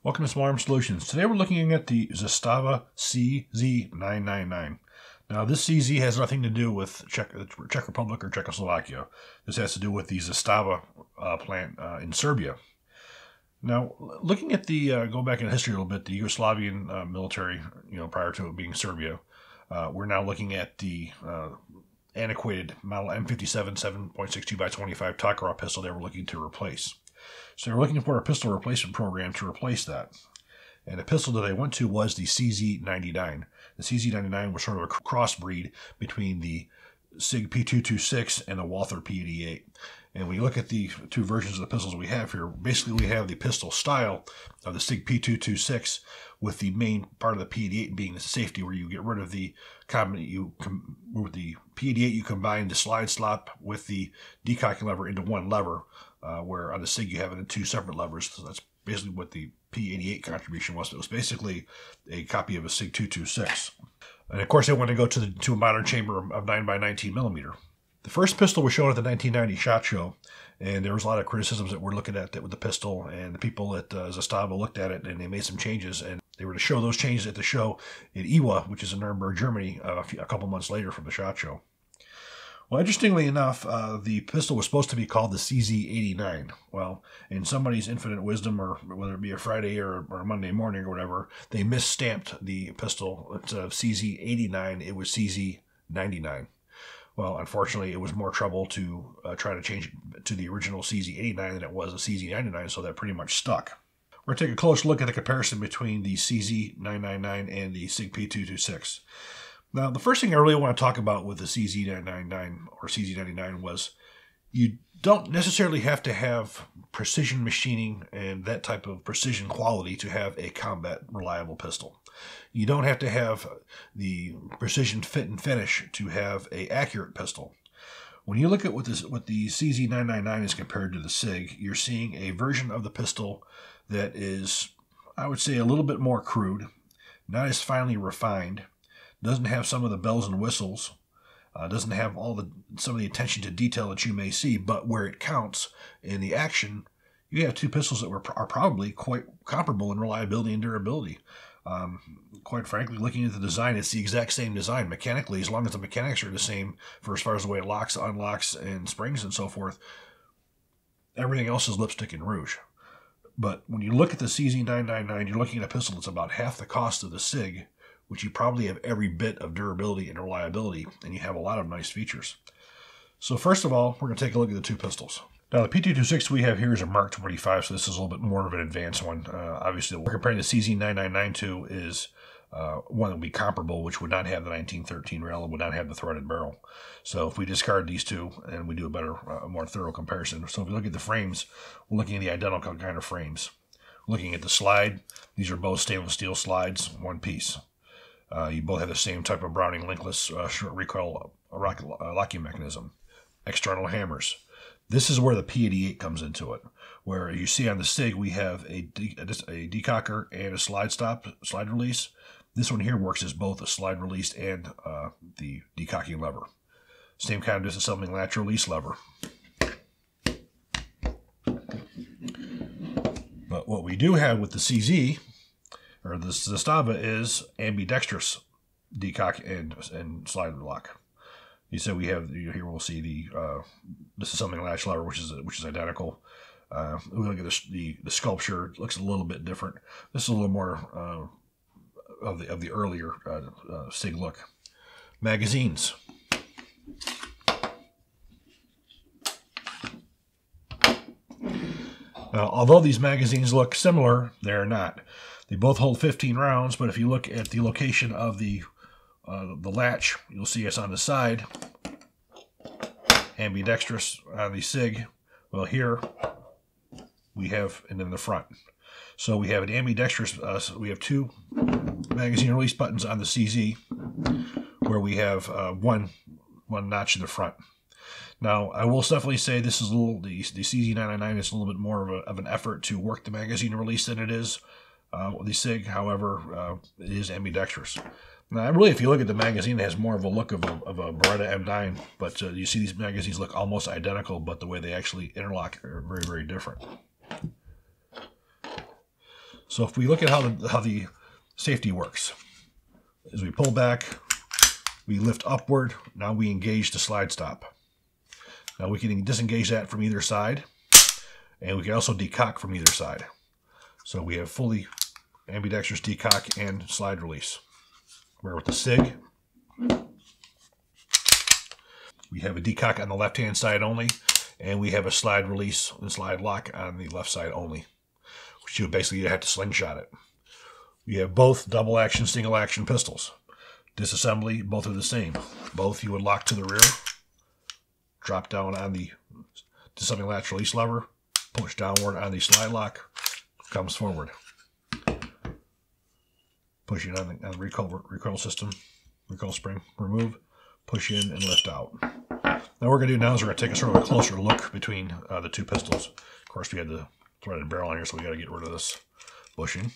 Welcome to Small Arms Solutions. Today we're looking at the Zastava CZ-999. Now this CZ has nothing to do with Czech Republic or Czechoslovakia. This has to do with the Zastava plant in Serbia. Now looking at the, go back in history a little bit, the Yugoslavian military, prior to it being Serbia, we're now looking at the antiquated model M57 7.62x25 Takarov pistol they were looking to replace. So they were looking for a pistol replacement program to replace that. And the pistol that they went to was the CZ-99. The CZ-99 was sort of a crossbreed between the SIG P226 and the Walther P88. And when you look at the two versions of the pistols we have here, basically we have the pistol style of the SIG P226 with the main part of the P88 being the safety, where you get rid of the with the P88 you combine the slide slot with the decocking lever into one lever, where on the SIG you have it in two separate levers. So that's basically what the P88 contribution was. It was basically a copy of a SIG 226. And of course they want to go to a modern chamber of 9x19 millimeter. The first pistol was shown at the 1990 SHOT Show, and there was a lot of criticisms that we're looking at that with the pistol, and the people at Zastava looked at it and they made some changes, and they were to show those changes at the show in Iwa, which is in Nuremberg, Germany, a couple months later from the SHOT Show. Well, interestingly enough, the pistol was supposed to be called the CZ-89. Well, in somebody's infinite wisdom, or whether it be a Friday or a Monday morning or whatever, they misstamped the pistol. Instead of CZ-89, it was CZ-99. Well, unfortunately, it was more trouble to try to change it to the original CZ-89 than it was a CZ-99, so that pretty much stuck. We're going to take a close look at the comparison between the CZ-999 and the SIG P226. Now, the first thing I really want to talk about with the CZ-999 or CZ-99 was you don't necessarily have to have precision machining and that type of precision quality to have a combat reliable pistol. You don't have to have the precision fit and finish to have an accurate pistol. When you look at what the CZ-999 is compared to the SIG, you're seeing a version of the pistol that is, I would say, a little bit more crude, not as finely refined, doesn't have some of the bells and whistles, doesn't have some of the attention to detail that you may see, but where it counts in the action, you have two pistols that are probably quite comparable in reliability and durability. Quite frankly, looking at the design, it's the exact same design mechanically, as long as the mechanics are the same for as far as the way it locks, unlocks, and springs and so forth. Everything else is lipstick and rouge. But when you look at the CZ-999, you're looking at a pistol that's about half the cost of the SIG, which you probably have every bit of durability and reliability, and you have a lot of nice features. So first of all, we're going to take a look at the two pistols. Now the P226 we have here is a Mark 25, so this is a little bit more of an advanced one. Obviously, what we're comparing the CZ-999 to is one that would be comparable, which would not have the 1913 rail and would not have the threaded barrel. So if we discard these two and we do a more thorough comparison. So if we look at the frames, we're looking at the identical kind of frames. Looking at the slide, these are both stainless steel slides, one piece. You both have the same type of Browning linkless short recoil locking mechanism. External hammers. This is where the P88 comes into it. Where you see on the SIG we have a decocker and a slide release. This one here works as both a slide release and the decocking lever. Same kind of disassembling latch release lever. But what we do have with the CZ, or the Zastava, is ambidextrous decock and slide lock. You said we have here. We'll see the disassembling latch lever, which is identical. We look at the sculpture; it looks a little bit different. This is a little more of the earlier SIG look. Magazines. Now, although these magazines look similar, they're not. They both hold 15 rounds, but if you look at the location of the latch, you'll see it's on the side. Ambidextrous on the SIG. Well, here we have, and then the front. So we have an ambidextrous. We have two magazine release buttons on the CZ, where we have one notch in the front. Now, I will definitely say this is the CZ-999 is a little bit more of an effort to work the magazine release than it is the SIG. However, it is ambidextrous. Now, really, if you look at the magazine, it has more of a look of a Beretta M9, but you see these magazines look almost identical, but the way they actually interlock are very, very different. So if we look at how the safety works, as we pull back, we lift upward. Now we engage the slide stop. Now we can disengage that from either side, and we can also decock from either side. So we have fully ambidextrous decock and slide release. Where with the SIG, we have a decock on the left-hand side only, and we have a slide release and slide lock on the left side only, which you basically have to slingshot it. We have both double action, single action pistols. Disassembly, both are the same. Both you would lock to the rear, drop down on the disassembly latch release lever, push downward on the slide lock, comes forward. Push in on the recoil system, recoil spring, remove, push in and lift out. Now what we're going to do now is we're going to take a sort of a closer look between the two pistols. Of course we had the threaded barrel on here, so we got to get rid of this bushing.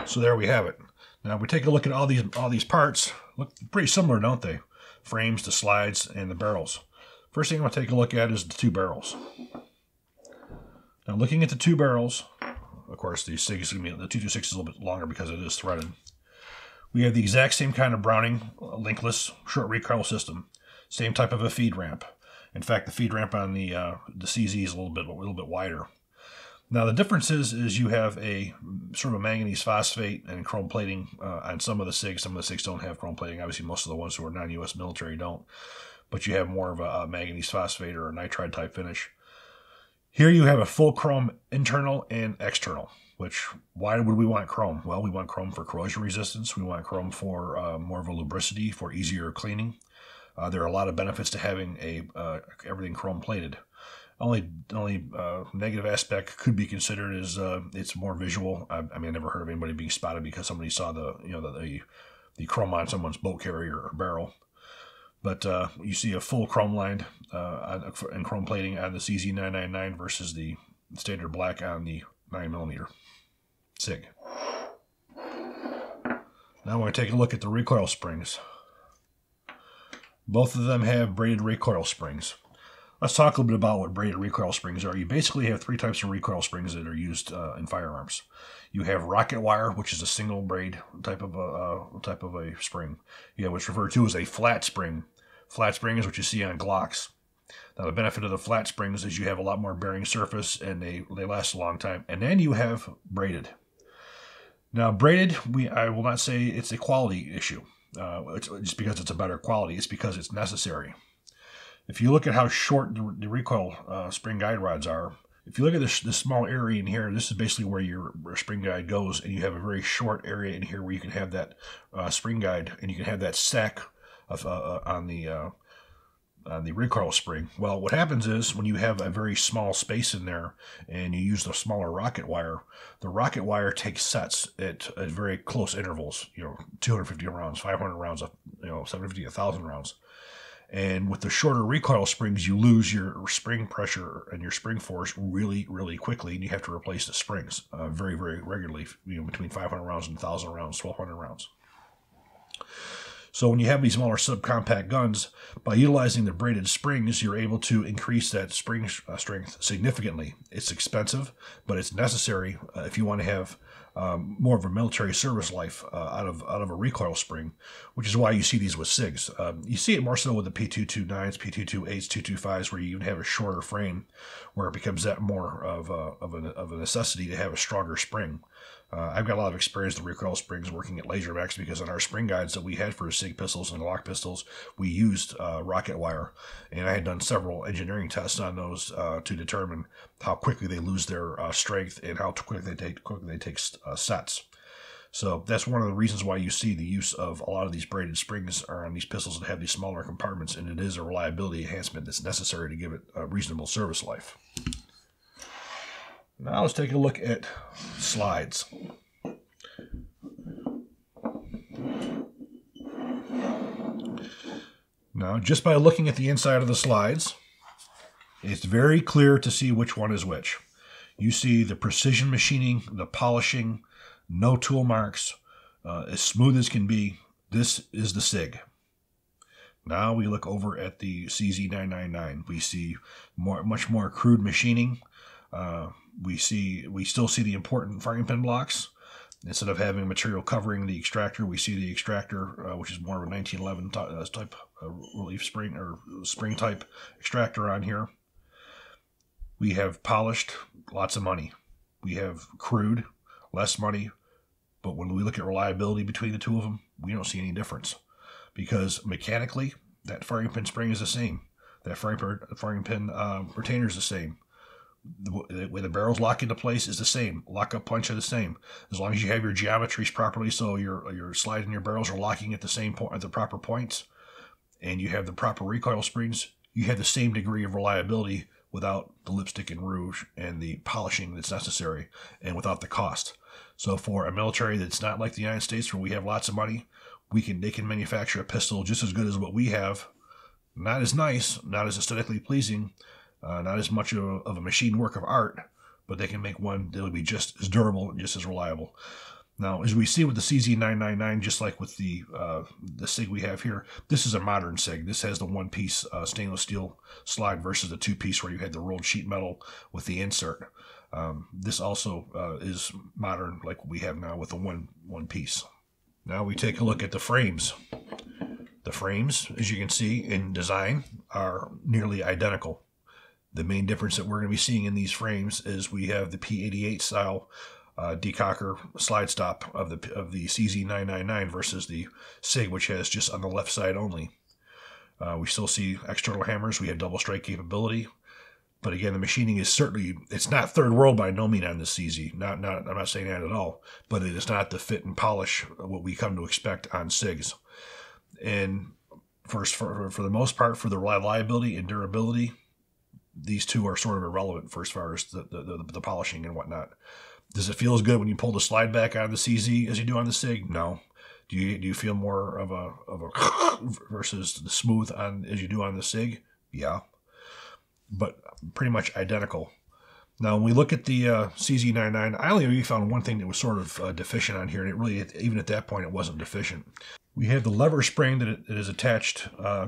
So there we have it. Now we take a look at all these parts. Look pretty similar, don't they? Frames, the slides, and the barrels. First thing I'm going to take a look at is the two barrels. Now looking at the two barrels, of course the SIG is going to be, the 226 is a little bit longer because it is threaded. We have the exact same kind of Browning linkless short recoil system. Same type of a feed ramp. In fact, the feed ramp on the CZ is a little bit wider. Now the difference is you have a sort of a manganese phosphate and chrome plating on some of the SIGs. Some of the SIGs don't have chrome plating. Obviously most of the ones who are non-US military don't. But you have more of a manganese phosphate or a nitride type finish. Here you have a full chrome internal and external. Which, why would we want chrome? Well, we want chrome for corrosion resistance. We want chrome for more of a lubricity, for easier cleaning. There are a lot of benefits to having everything chrome plated. Only negative aspect could be considered is it's more visual. I mean, I never heard of anybody being spotted because somebody saw the chrome on someone's boat carrier or barrel. But you see a full chrome lined and chrome plating on the CZ-999 versus the standard black on the 9mm SIG. Now we're going to take a look at the recoil springs. Both of them have braided recoil springs. Let's talk a little bit about what braided recoil springs are. You basically have three types of recoil springs that are used in firearms. You have rocket wire, which is a single braid type of a spring. You have what's referred to as a flat spring. Flat spring is what you see on Glocks. Now the benefit of the flat springs is you have a lot more bearing surface and they last a long time. And then you have braided. Now braided, I will not say it's a quality issue. It's just because it's a better quality. It's because it's necessary. If you look at how short the recoil spring guide rods are, if you look at this small area in here, this is basically where your spring guide goes, and you have a very short area in here where you can have that spring guide, and you can have that sack of, on the recoil spring. Well, what happens is when you have a very small space in there and you use the smaller rocket wire, the rocket wire takes sets at very close intervals, 250 rounds, 500 rounds, 750, 1,000 rounds. And with the shorter recoil springs, you lose your spring pressure and your spring force really, really quickly, and you have to replace the springs very, very regularly, between 500 rounds and 1,000 rounds, 1,200 rounds. So when you have these smaller subcompact guns, by utilizing the braided springs, you're able to increase that spring strength significantly. It's expensive, but it's necessary if you want to have more of a military service life out of a recoil spring, which is why you see these with SIGs. You see it more so with the P229s, P228s, 225s, where you even have a shorter frame, where it becomes that more of a necessity to have a stronger spring. I've got a lot of experience with recoil springs working at Laser Max because on our spring guides that we had for SIG pistols and Glock pistols, we used rocket wire, and I had done several engineering tests on those to determine how quickly they lose their strength and how quickly they take sets. So that's one of the reasons why you see the use of a lot of these braided springs are on these pistols that have these smaller compartments, and it is a reliability enhancement that's necessary to give it a reasonable service life. Now let's take a look at slides. Now, just by looking at the inside of the slides, it's very clear to see which one is which. You see the precision machining, the polishing, no tool marks, as smooth as can be. This is the SIG. Now we look over at the CZ-999. We see much more crude machining. We still see the important firing pin blocks. Instead of having material covering the extractor, we see the extractor, which is more of a 1911 type relief spring or spring type extractor on here. We have polished, lots of money. We have crude, less money. But when we look at reliability between the two of them, we don't see any difference. Because mechanically, that firing pin spring is the same. That firing pin retainer is the same. The way the barrels lock into place is the same. Lock-up punch are the same. As long as you have your geometries properly, so your slide and your barrels are locking at the same point, at the proper points, and you have the proper recoil springs, you have the same degree of reliability without the lipstick and rouge and the polishing that's necessary, and without the cost. So for a military that's not like the United States, where we have lots of money, they can manufacture a pistol just as good as what we have. Not as nice, not as aesthetically pleasing, not as much of a machine work of art, but they can make one that'll be just as durable and just as reliable. Now, as we see with the CZ-999, just like with the SIG we have here, this is a modern SIG. This has the one-piece stainless steel slide versus the two-piece where you had the rolled sheet metal with the insert. This also is modern, like we have now with the one piece. Now we take a look at the frames. The frames, as you can see in design, are nearly identical. The main difference that we're going to be seeing in these frames is we have the P88 style decocker slide stop of the CZ-999 versus the SIG, which has just on the left side only. We still see external hammers. We have double strike capability. But again, the machining is certainly, it's not third world by no means on the CZ. I'm not saying that at all. But it is not the fit and polish what we come to expect on SIGs. And for the most part, for the reliability and durability, these two are sort of irrelevant for as far as the polishing and whatnot. Does it feel as good when you pull the slide back on the CZ as you do on the SIG? No. Do you feel more of a versus the smooth as you do on the SIG? Yeah. But pretty much identical. Now, when we look at the CZ-999, I only really found one thing that was sort of deficient on here, and it really, even at that point, it wasn't deficient. We have the lever spring that is attached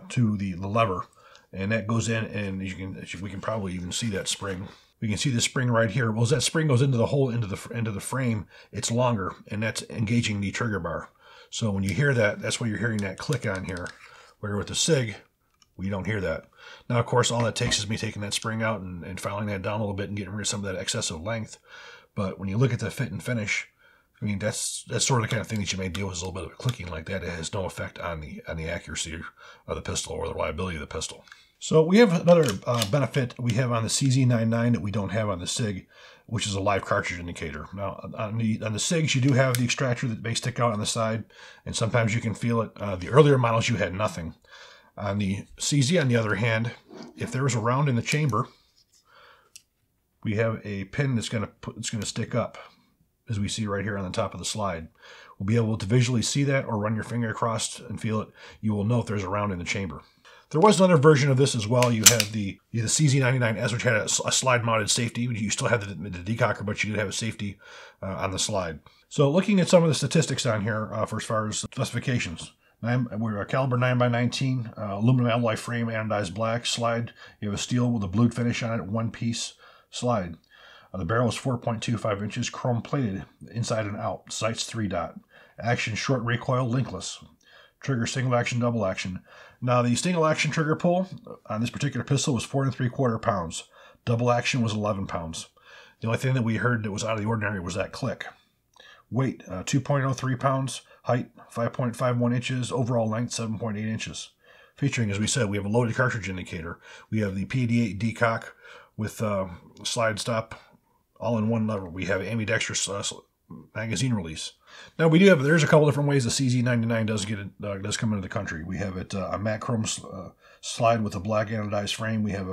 to the lever, and that goes in, and we can probably even see that spring. We can see the spring right here. Well, as that spring goes into the hole, into the frame, it's longer, and that's engaging the trigger bar. So when you hear that, that's why you're hearing that click on here. Where with the SIG, we don't hear that. Now, of course, all that takes is me taking that spring out and filing that down a little bit and getting rid of some of that excessive length. But when you look at the fit and finish, I mean, that's sort of the kind of thing that you may deal with, is a little bit of clicking like that. It has no effect on the accuracy of the pistol or the reliability of the pistol. So we have another benefit we have on the CZ-999 that we don't have on the SIG, which is a live cartridge indicator. Now, on the SIGs, you do have the extractor that may stick out on the side, and sometimes you can feel it. The earlier models, you had nothing. On the CZ, on the other hand, if there is a round in the chamber, we have a pin that's going to stick up, as we see right here on the top of the slide. We'll be able to visually see that, or run your finger across and feel it. You will know if there's a round in the chamber. There was another version of this as well. You had the CZ-999S, which had a slide-mounted safety. You still had the decocker, but you did have a safety on the slide. So looking at some of the statistics on here for as far as specifications. We're a caliber 9x19, aluminum alloy frame, anodized black slide. You have a steel with a blued finish on it, one-piece slide. The barrel is 4.25 inches, chrome plated inside and out. Sights 3-dot. Action short recoil, linkless. Trigger single action, double action. Now the single action trigger pull on this particular pistol was 4 3/4 pounds. Double action was 11 pounds. The only thing that we heard that was out of the ordinary was that click. Weight, 2.03 pounds. Height, 5.51 inches. Overall length, 7.8 inches. Featuring, as we said, we have a loaded cartridge indicator. We have the P88 decock with slide stop, all in one lever. We have ambidextrous magazine release. Now there's a couple different ways the CZ-999 does come into the country. We have it a matte chrome slide with a black anodized frame. We have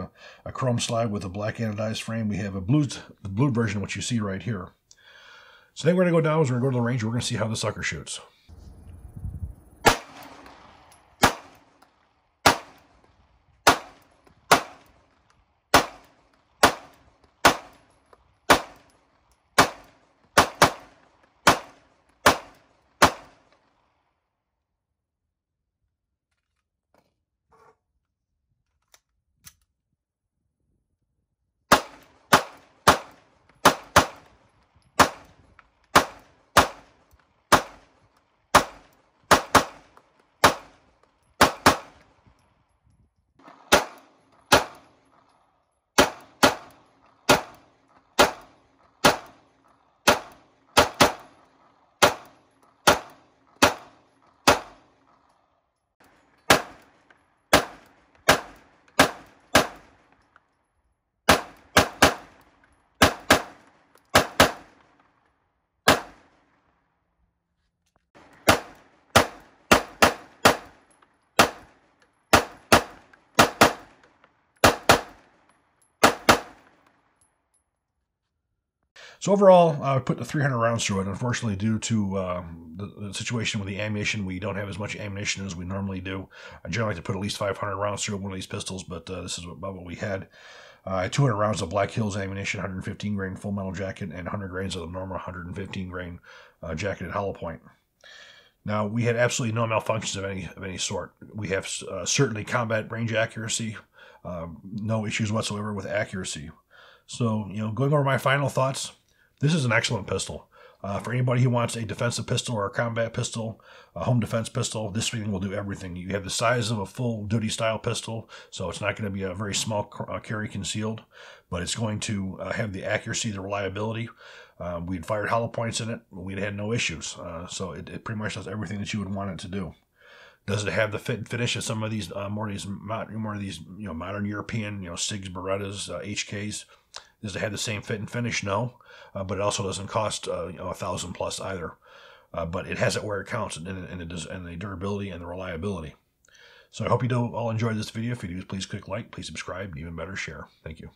a chrome slide with a black anodized frame. We have the blue version, which you see right here. So then we're going to go down, we're going to go to the range, we're going to see how the sucker shoots. So overall, I put the 300 rounds through it. Unfortunately, due to the situation with the ammunition, we don't have as much ammunition as we normally do. I generally like to put at least 500 rounds through one of these pistols, but this is about what we had. I had 200 rounds of Black Hills ammunition, 115 grain full metal jacket, and 100 grains of the normal 115 grain jacketed hollow point. Now, we had absolutely no malfunctions of any sort. We have certainly combat range accuracy, no issues whatsoever with accuracy. So, going over my final thoughts, this is an excellent pistol. For anybody who wants a defensive pistol or a combat pistol, a home defense pistol, this thing will do everything. You have the size of a full duty style pistol, so it's not going to be a very small carry concealed, but it's going to have the accuracy, the reliability. We'd fired hollow points in it, we'd had no issues. So it pretty much does everything that you would want it to do. Does it have the fit and finish of some of these more of these modern European SIGs, Berettas, HKs? Does it have the same fit and finish? No, but it also doesn't cost $1,000 plus either. But it has it where it counts, and the durability and the reliability. So I hope you all enjoyed this video. If you do, please click like, please subscribe, and even better, share. Thank you.